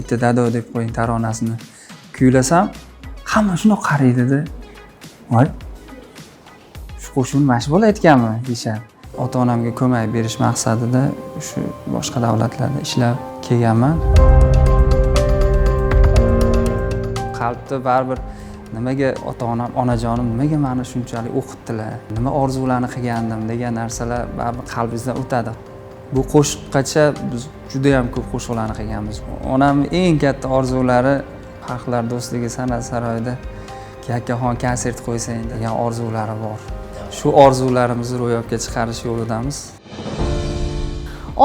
bitta dado deb qo'ying taronasini kuylasam, hamma shunaqa qaraydi-da. Voy, shu qo'shiqni mana shu bola aytganmi deyishadi. Ota-onamga ko'mak berish maqsadida shu boshqa davlatlarda ishlab kelganman. Qalbda baribir nimaga ota-onam, onajonim nimaga meni shunchalik o'qitdilar, nima orzularni qilgandim degan narsalar baribir qalbingizdan o'tadi. Bu qo'shiqqacha biz juda ham ko'p qo'shiqlarni qilganmiz. Onamning eng katta orzulari Xalqlar do'stligi san'at saroyida yakkaxon konsert qo'ysang degan orzulari bor. Shu orzularimizni ro'yobga chiqarish yo'lidamiz.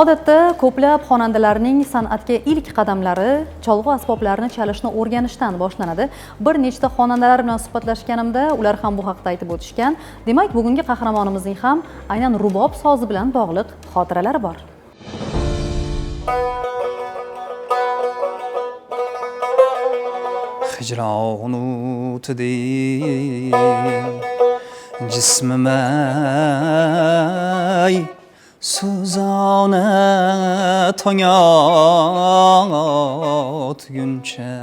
Odatda ko'plab xonandalarning san'atga ilk qadamlari cholg'u asboblarini chalishni o'rganishdan boshlanadi. Bir nechta xonandalar bilan suhbatlashganimda ular ham bu haqda aytib o'tishgan. Demak, bugungi qahramonimizning ham aynan rubob sozi bilan bog'liq xotiralari bor. Hicran utdi jismimay Suzona tong otguncha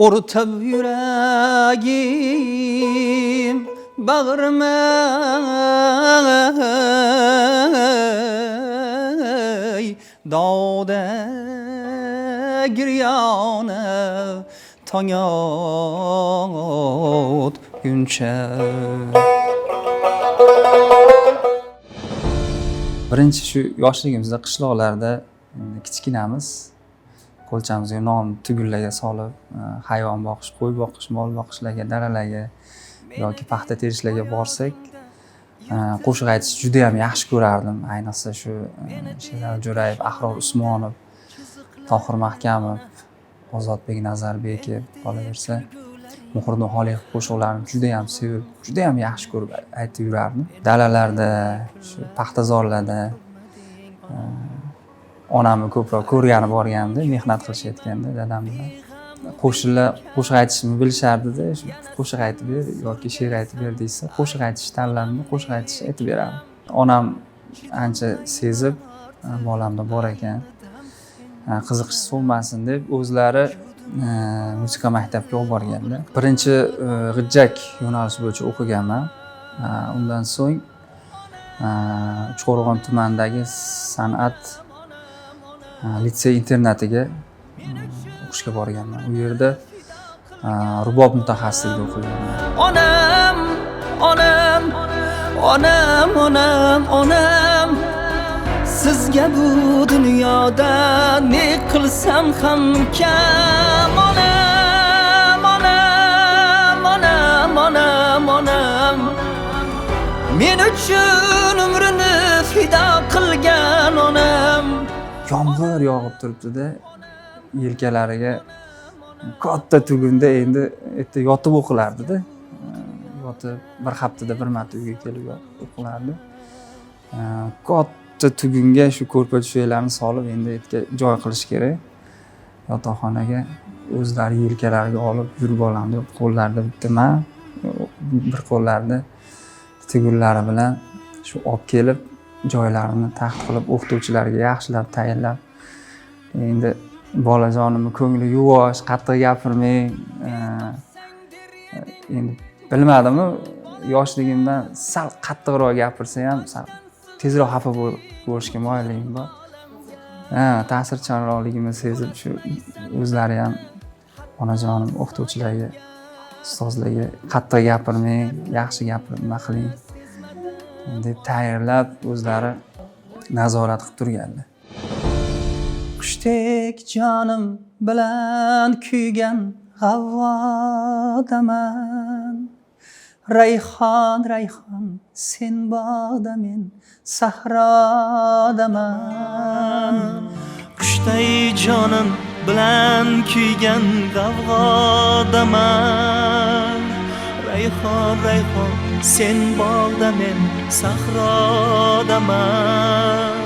O'rtab yuragim bag'rima Dovda giryona tong otguncha Birinchi shu yoshligimizda qishloqlarda kichkinamiz qo'lchamizga non tugunlarga solib hayvon boqish, qo'y boqish, mol boqishlarga, daralarga yoki paxta terishlarga borsak qo'shiq aytish juda ham yaxshi ko'rardim. Ayniqsa shu Sherali Jo'rayev, Ahror Usmonov, Tohir Mahkamov, Ozodbek Nazarbekov qolaversa, Muhriddin Xoliqov qo'shiqlarini juda ham sevib, juda ham yaxshi ko'rib aytib yurardim. Dalalarda, shu paxtazorlarda onamni ko'proq ko'rgani borganimda, mehnat qilishayotganda dadam bilan qo'shiqlar, qo'shiq aytishni bilishardi-da, shu qo'shiq aytib ber yoki she'r aytib ber deysa, qo'shiq aytish tanlamni, qo'shiq aytish aytib berardi. Onam ancha sezib, bolamda bor ekan, qiziqish so'nmasin deb o'zlari musiqa maktabiga olib borganda. Birinchi g'ijjak yo'nalishi bo'yicha o'qiganman. Undan so'ng Uchqo'rg'on tumanidagi san'at litsey internatiga o'qishga borganman. U yerda rubob mutaxassisligida o'qiganman. Onam, onam, onam, onam, onam Sizga bu dunyoda ne qilsam ham kam. Onam, onam, onam, onam, onam Men uchun umrini fido qilgan onam. Yomg'ir yog'ib turibdi-da, yelkalariga katta tugunda endi erta yotib o'qilardi-da. Yotib bir haftada bir marta uyga kelib o'qilardi. Katta tugunga shu ko'rpa-to'shaklarni solib endi ertaga joy qilish kerak. Yotoqxonaga o'zlari yelkalariga olib yurib olamdi. Qo'llarida bitta men, bir qo'llarida tugunlari bilan shu olib kelib joylarini taxt qilib o'qituvchilarga yaxshilab tayinlab, endi bolajonimni ko'ngli yuvosh, qattiq gapirmang. Endi bilmadimmi, yoshligimdan sal qattiqroq gapirsa ham sal tezroq xafa bo'lishga moyilligim bor. Ta'sirchanroqligimni sezib shu o'zlari ham onajonim o'qituvchilarga, ustozlarga qattiq gapirmang, yaxshi gapirib nima qiling deb tayyorlab o'zlari nazorat qilib turganlar. Qushdek jonim bilan kuygan g'avvodaman. Rayhon, rayhon, sen bog'da, men sahrodaman. Qushday jonim bilan kuygan g'avvodaman. Rayhon, rayhon, sen bog'da, men sahrodaman.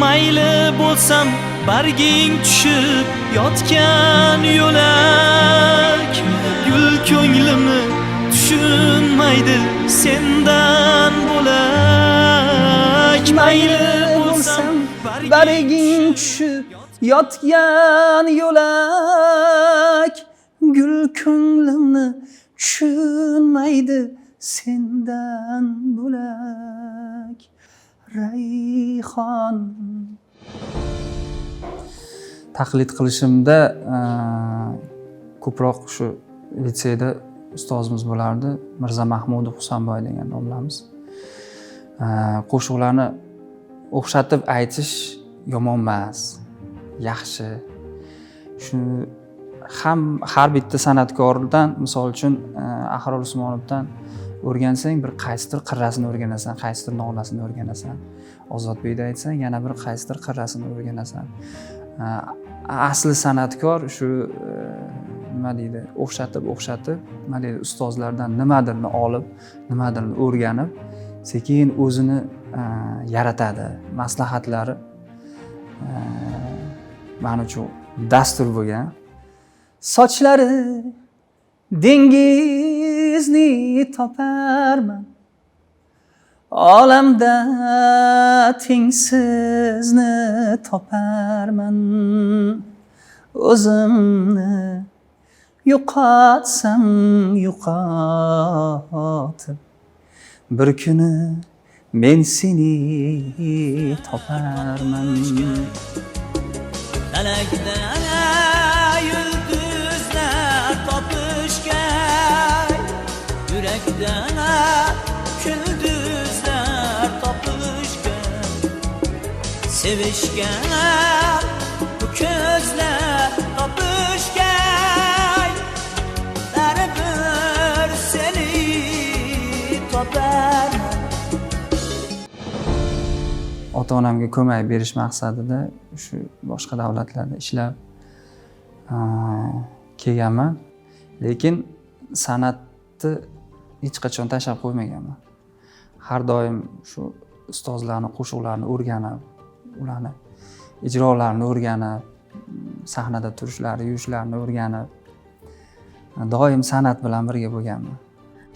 Mayli bo'lsam barging tushib yotgan yo'lak, gul ko'nglimni tushunmaydi sendan bo'lak. Mayli bo'lsam barging tushib yotgan yo'lak, gul ko'nglimni tushunmaydi sendan bo'lak. Rayhon. Taqlid qilishimda ko'proq shu litseyda ustozimiz bo'lardi, Mirza Mahmudov Husanboy degan domlamiz. Qo'shiqlarni o'xshatib aytish yomon emas, yaxshi. Shu har bitta san'atkordan, misol uchun Ahror Usmonovdan o'rgansang, bir qaysidir qirrasini o'rganasan, qaysidir nolasini o'rganasan. Ozodbekda aytsang, yana bir qaysidir qirrasini o'rganasan. Asli san'atkor shu nima deydi, o'xshatib, nima deydi, ustozlardan nimadirni olib, nimadirni o'rganib, sekin o'zini yaratadi. Maslahatlari men uchun dastur bo'lgan. Sochlari dengizni toparman, olamda tengsizni toparman. O'zimni yo'qotsam yo'qotib, bir kuni men seni toparman. Falakda yulduzlar topishgan, yurakda kulduzlar topishgan, sevishgan bu ko'zlar topishgan, baribir seni toparman. Ota-onamga ko'mak berish maqsadida shu boshqa davlatlarda ishlab kelganman, lekin san'atni hech qachon tashlab qo'ymaganman. Har doim shu ustozlarning qo'shiqlarini o'rganib, ularni ijrolarini o'rganib, sahnada turishlari, yurishlarini o'rganib, doim san'at bilan birga bo'lganman.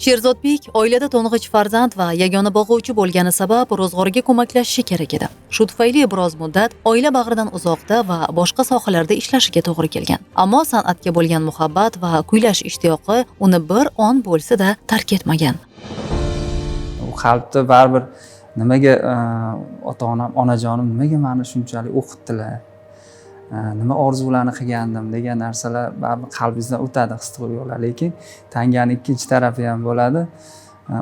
Sherzodbek oilada to'ng'ich farzand va yagona boquvchi bo'lgani sabab ro'zg'origa ko'maklashishi kerak edi. Shu tufayli biroz muddat oila bag'ridan uzoqda va boshqa sohalarda ishlashiga to'g'ri kelgan. Ammo san'atga bo'lgan muhabbat va kuylash ishtiyoqi uni bir on bo'lsa-da tark etmagan. U qalbda baribir nimaga ota-onam, onajonim nimaga meni shunchalik o'qitdilar? Nima orzularni qilgandim degan narsalar baribir qalbingizdan o'tadi, his tuyg'ular, lekin tanganing ikkinchi tarafi ham bo'ladi.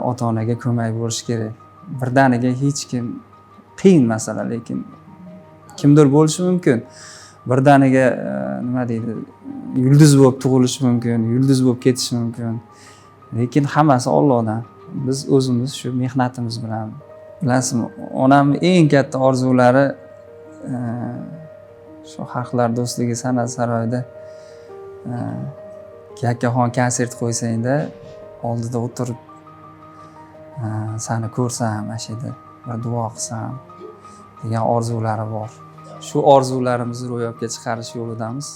Ota-onaga ko'mak bo'lish kerak. Birdaniga hech kim qiyin masala, lekin kimdir bo'lishi mumkin. Birdaniga nima deydi, yulduz bo'lib tug'ilishi mumkin, yulduz bo'lib ketishi mumkin. Lekin hammasi Allohdan. Biz o'zimiz shu mehnatimiz bilan, bilasizmi, onamning eng katta orzulari shu Xalqlar do'stligi san'at saroyida yakkaxon konsert qo'ysangda oldida o'tirib seni ko'rsam, mana shu yerda bir duo qilsam degan orzulari bor. Shu orzularimizni ro'yobga chiqarish yo'lidamiz.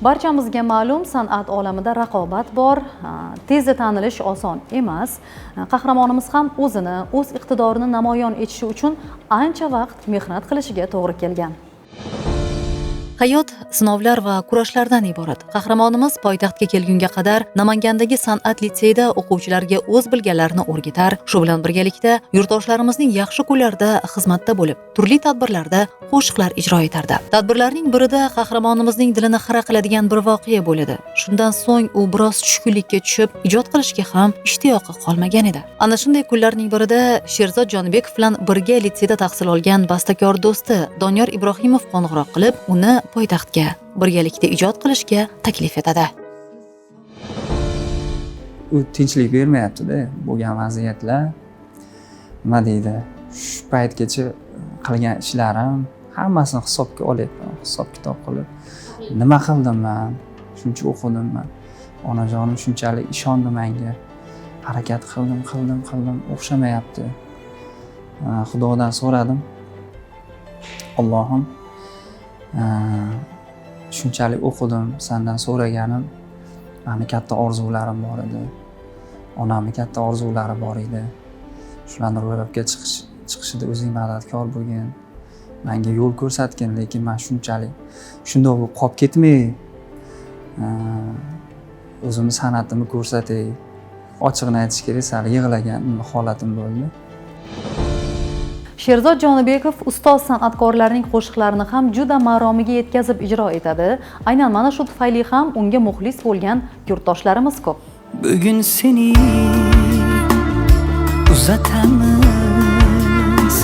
Barchamizga ma'lum, san'at olamida raqobat bor, tezda tanilish oson emas. Qahramonimiz ham o'zini, o'z iqtidorini namoyon etishi uchun ancha vaqt mehnat qilishiga to'g'ri kelgan. Hayot sinovlar va kurashlardan iborat. Qahramonimiz poytaxtga kelgunga qadar Namangandagi san'at litseyida o'quvchilarga o'z bilganlarini o'rgatar, shu bilan birgalikda yurtdoshlarimizning yaxshi kunlarida xizmatda bo'lib, turli tadbirlarda qo'shiqlar ijro etardi. Tadbirlarning birida qahramonimizning dilini xira qiladigan bir voqea bo'ladi. Shundan so'ng u biroz tushkunlikka tushib, ijod qilishga ham ishtiyoqi qolmagan edi. Ana shunday kunlarning birida Sherzod Jonibekov bilan birga litseyda tahsil olgan bastakor do'sti Doniyor Ibrohimov qo'ng'iroq qilib, uni poytaxtga birgalikda ijod qilishga taklif etadi. U tinchlik bermayapti-da, bo'lgan vaziyatlar. Nima deydi? Shu paytgacha qilgan ishlarim hammasini hisobga olyapman, hisob-kitob qilib. Nima qildim men? Shuncha o'qidim. Onajonim shunchalik ishondi menga. Harakat qildim, o'xshamayapti. Xudodan so'radim. Allohim, shunchalik o'qidim, sendan so'raganim, meni katta orzularim bor edi. Onamning katta orzulari bor edi. Shularni ro'yobga chiqishida o'zing madadkor bo'lgin, menga yo'l ko'rsatgin, lekin men shunchalik shundoq bo'lib qolib ketmay, o'zimni san'atimni ko'rsatay. Ochiqni aytish kerak, sal yig'lagan holatim bo'ldi. Sherzod Jonibekov ustoz san'atkorlarning qo'shiqlarini ham juda maromiga yetkazib ijro etadi. Aynan mana shu tufayli ham unga muxlis bo'lgan yurtdoshlarimiz ko'p. Bugun seni uzatamiz,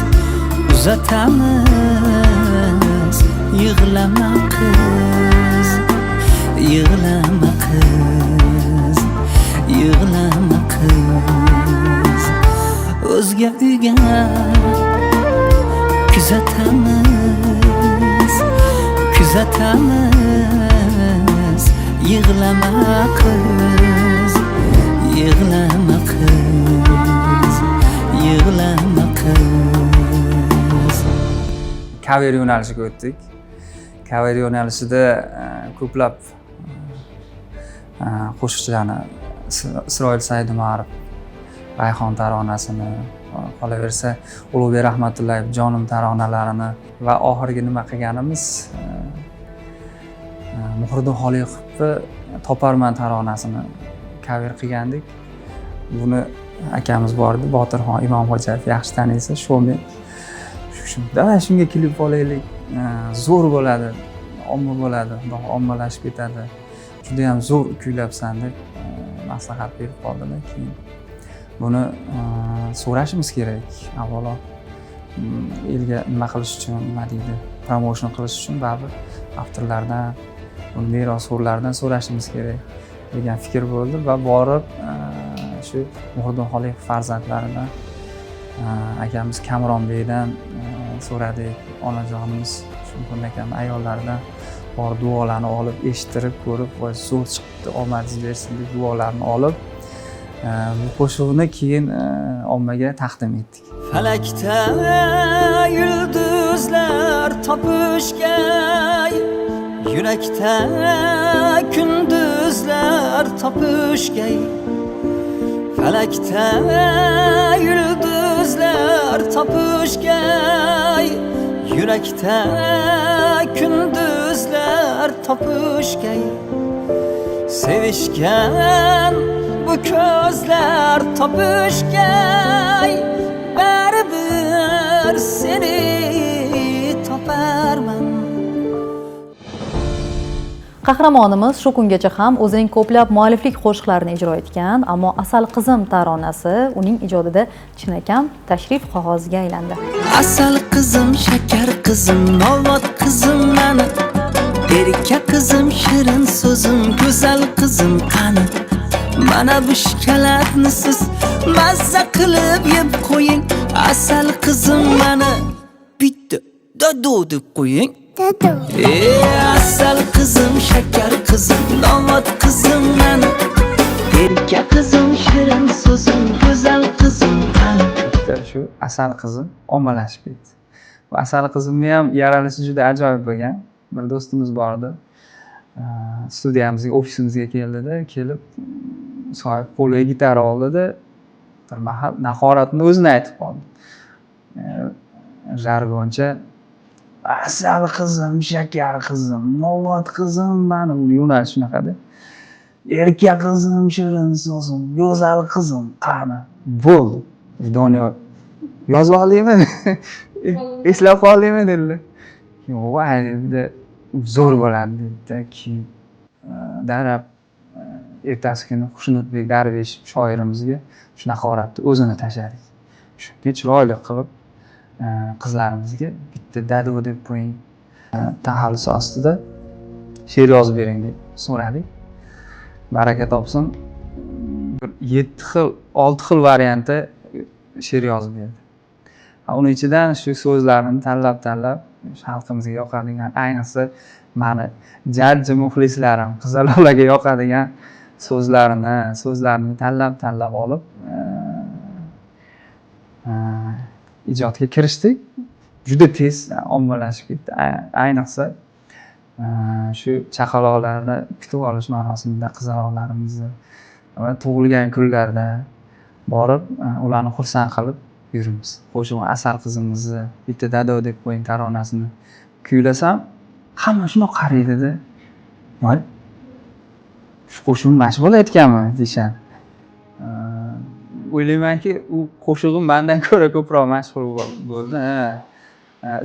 yig'lama qiz, yig'lama qiz, yig'lama qiz. O'zga uyga kuzatamiz, yig'lama qiz, yig'lama qiz, yig'lama qiz. Cover yo'nalishiga o'tdik. Cover yo'nalishida ko'plab qo'shiqchilarni Isroil Saydumarov, Rayhon taronasini, qolaversa Ulug'bek Rahmatullayev Jonim taronalarini va oxirgi nima qilganimiz Muhriddin Xoliqovni Toparman taronasini cover qilgandik. Buni akamiz bor edi, Botirxon Imomxo'jayev, yaxshi taniysiz, shoumen. Shunga klip olaylik, zo'r bo'ladi, omma bo'ladi, ommalashib ketadi. Juda ham zo'r kuylabsan deb maslahat berib qoldilar. Keyin buni so'rashimiz kerak. Avvalo elga nima qilish uchun, nima deydi, promotion qilish uchun baribir avtorlardan, buni merosxo'rlardan so'rashimiz kerak degan fikr bo'ldi va borib shu Muhriddin Xoliqov farzandlaridan akamiz Kamronbekdan so'radik. Onajonimiz shu kunakam ayollaridan bor duolarni olib, eshittirib ko'rib, voy zo'r chiqibdi, omadingiz bersin deb duolarni olib bu qo'shiqni keyin ommaga taqdim etdik. Falakda yulduzlar topishgay, yurakda kunduzlar topishgay. Falakda yulduzlar topishgay, yurakda kunduzlar topishgay. Sevishgan bu ko'zlar topishgay, baribir seni toparman. Qahramonimiz shu kungacha ham o'zining ko'plab mualliflik qo'shiqlarini ijro etgan, ammo Asal qizim taronasi uning ijodida chinakam tashrif qog'oziga aylandi. Asal qizim, shakar qizim, nolot qizim mani, erka qizim, shirin so'zim, go'zal qizim qani. Mana bu shikolatni siz mazza qilib yeb qo'ying. Asal qizim mani, bitta dado deb qo'ying. Asal qizim, shakar qizim, nomot qizim mani, erka qizim, shirin so'zim, go'zal qizim qani. Shu Asal qizim ommalashib ketdi. Bu Asal qizimni ham yaralishi juda ajoyib bo'lgan. Bir do'stimiz bor edi. Studiyamizga, ofisimizga keldida, kelib soat qo'liga gitara oldida bir mahal nahoratni o'zini aytib qoldi. Jargoncha Asal qizim, shakar qizim, nolot qizim mani, yo'nalish shunaqada. Erka qizim, shirin so'zim, go'zal qizim qani. Bo'ldi. Doniyor yozib oldingmi? Eslab qoldingmi dedilar. Voy dedi, zo'r bo'ladi dedi. Keyin darab ertasi kuni Xushnudbek Darvesh shoirimizga shunaqa holatda o'zini tashladik. Shunga chiroyli qilib qizlarimizga bitta dado deb qo'ying, tahallus ostida she'r yozib bering deb so'radik. Baraka topsin. Bir 7 xil, 6 xil variantda she'r yozib berdi. Uning ichidan shu so'zlarni tanlab xalqimizga yoqadigan, ayniqsa mani jajji muxlislarim, qizaloqlarga yoqadigan so'zlarni tanlab olib ijodga kirishdik. Juda tez ommalashib ketdi. Ayniqsa shu chaqaloqlarni kutib olish marosimida qizaloqlarimizni va tug'ilgan kunlarda borib ularni xursand qilib yurimiz. Qo'shiq Asal qizimizni bitta dado deb qo'ying taronasini kuylasam, hamma shunaqa qaraydida. Voy, shu qo'shiq mashq bo'layotganmi deyishadi. O'ylaymanki, u qo'shig'im mendan ko'ra ko'proq mashhur bo'ldi.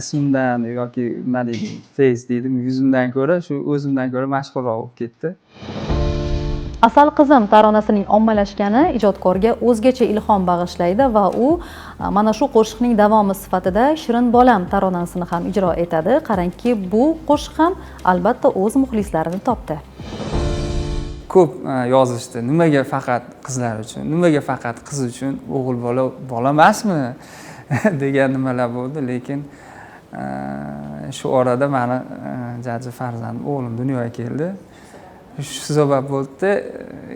Ismimdan yoki nima deydi, face deydimi, yuzimdan ko'ra shu o'zimdan ko'ra mashhurroq bo'lib ketdi. Asal qizim taronasining ommalashgani ijodkorga o'zgacha ilhom bag'ishlaydi va u mana shu qo'shiqning davomi sifatida Shirin bolam taronasini ham ijro etadi. Qarangki, bu qo'shiq ham albatta o'z muxlislarini topdi. Ko'p yozishdi. Nimaga faqat qizlar uchun, nimaga faqat qiz uchun, o'g'il bola emasmi degan nimalar bo'ldi, lekin shu orada meni jajji farzandim o'g'lim dunyoga keldi. Shu sabab bo'ldi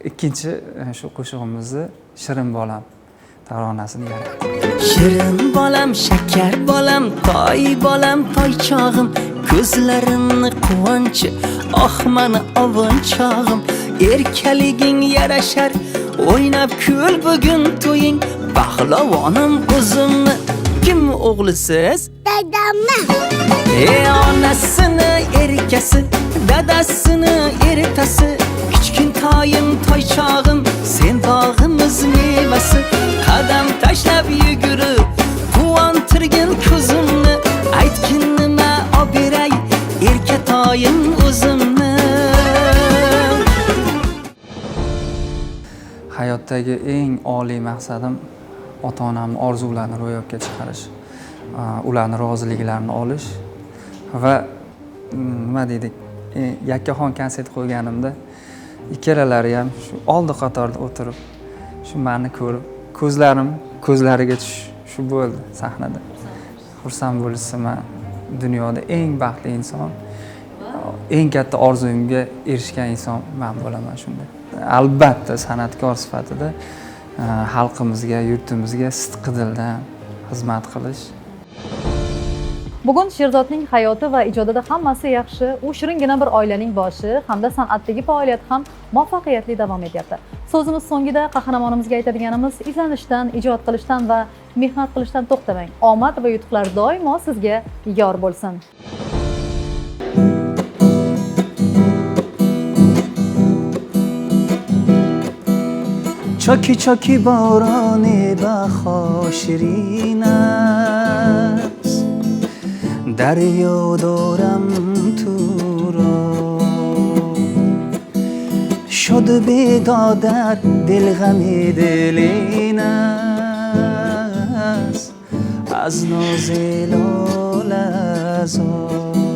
ikkinchi shu qo'shig'imizni Shirin bolam taronasini yaratdik. Shirin bolam, shakar bolam, toychog'im, ko'zlarimni quvonchi, mani ovunchog'im, erkaliging yarashar, o'ynab kul bugun to'ying, pahlovonim o'zimni. Kim o'g'lisiz? Dadammi. Onasini erkasi, dadasini eritasi, kichkintoyim toychog'im, sen bog'imiz mevasi, qadam tashlab yugurib, quvontirgin ko'zimni, aytgin nima olib beray, erkatoyim o'zimni. Hayotdagi eng oliy maqsadim ota-onamning orzularini ro'yobga chiqarish, ularning roziliklarini olish va nima deydik, yakkaxon konsert qo'yganimda ikkalalari ham shu oldi qatorda o'tirib, shu meni ko'rib, ko'zlariga shu bo'ldi sahnada. Xursand bo'lishsa, dunyoda eng baxtli inson, eng katta orzuyimga erishgan inson men bo'laman shunda. Albatta san'atkor sifatida xalqimizga, yurtimizga sidqidildan xizmat qilish. Bugun Sherzodning hayoti va ijodida hammasi yaxshi. U shiringina bir oilaning boshi hamda san'atdagi faoliyati ham muvaffaqiyatli davom etyapti. So'zimiz so'ngida qahramonimizga aytadiganimiz izlanishdan, ijod qilishdan va mehnat qilishdan to'xtamang. Omad va yutuqlar doimo sizga yor bo'lsin. چاکی چاکی باران بهار شیرین است، دریا دارم تو را، شد بیدادر دل غم دلین است، از ناز لال ازار